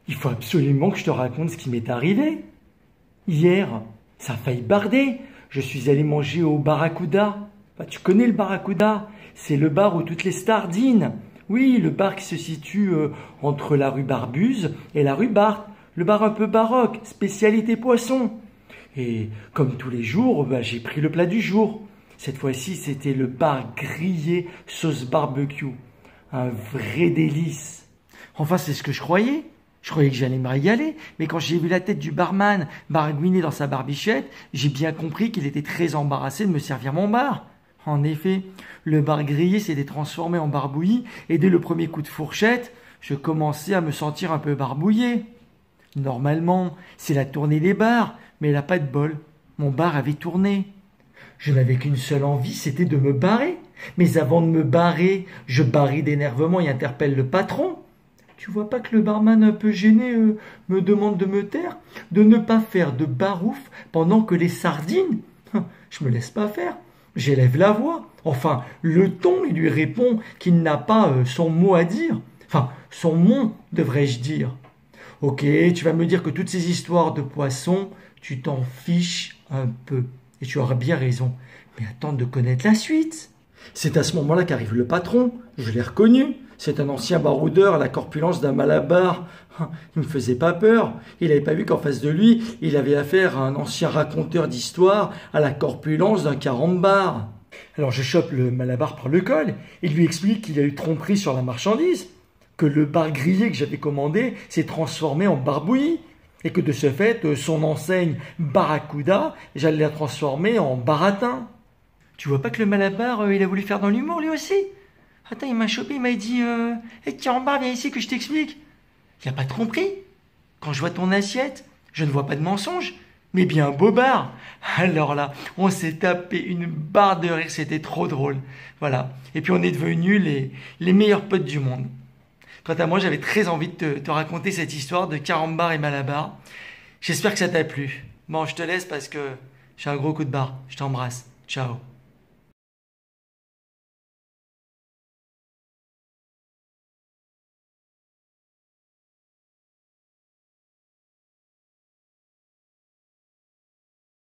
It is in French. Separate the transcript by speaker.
Speaker 1: Il faut absolument que je te raconte ce qui m'est arrivé. Hier, ça a failli barder. Je suis allé manger au Barracuda. Bah, tu connais le Barracuda? C'est le bar où toutes les stars dînent. Oui, le bar qui se situe entre la rue Barbuse et la rue Barthes. Le bar un peu baroque, spécialité poisson. Et comme tous les jours, bah, j'ai pris le plat du jour. Cette fois-ci, c'était le bar grillé sauce barbecue. Un vrai délice. Enfin, c'est ce que je croyais. Je croyais que j'allais me régaler, mais quand j'ai vu la tête du barman baragouiner dans sa barbichette, j'ai bien compris qu'il était très embarrassé de me servir mon bar. En effet, le bar grillé s'était transformé en bar bouilli, et dès le premier coup de fourchette, je commençais à me sentir un peu barbouillé. Normalement, c'est la tournée des bars, mais elle n'a pas de bol. Mon bar avait tourné. Je n'avais qu'une seule envie, c'était de me barrer. Mais avant de me barrer, je barris d'énervement et interpelle le patron. Tu vois pas que le barman un peu gêné me demande de me taire, de ne pas faire de barouf pendant que les sardines? Je me laisse pas faire. J'élève la voix. Enfin, le ton, il lui répond qu'il n'a pas son mot à dire. Enfin, son mot, devrais-je dire. Ok, tu vas me dire que toutes ces histoires de poissons, tu t'en fiches un peu. Et tu auras bien raison. Mais attends de connaître la suite. C'est à ce moment-là qu'arrive le patron. Je l'ai reconnu. C'est un ancien baroudeur à la corpulence d'un Malabar. Il me faisait pas peur. Il n'avait pas vu qu'en face de lui, il avait affaire à un ancien raconteur d'histoire à la corpulence d'un carambar. Alors je chope le Malabar par le col et lui explique qu'il a eu tromperie sur la marchandise, que le bar grillé que j'avais commandé s'est transformé en bar bouilli et que de ce fait, son enseigne Barracuda, j'allais la transformer en baratin. Tu vois pas que le Malabar, il a voulu faire dans l'humour lui aussi? Attends, il m'a chopé, il m'a dit hey, carambar, viens ici que je t'explique. Il n'y a pas de tromperie. Quand je vois ton assiette, je ne vois pas de mensonge, mais bien un beau bar. Alors là, on s'est tapé une barre de rire, c'était trop drôle. Voilà. Et puis on est devenus les meilleurs potes du monde. Quant à moi, j'avais très envie de te raconter cette histoire de carambar et Malabar. J'espère que ça t'a plu. Bon, je te laisse parce que j'ai un gros coup de barre. Je t'embrasse. Ciao.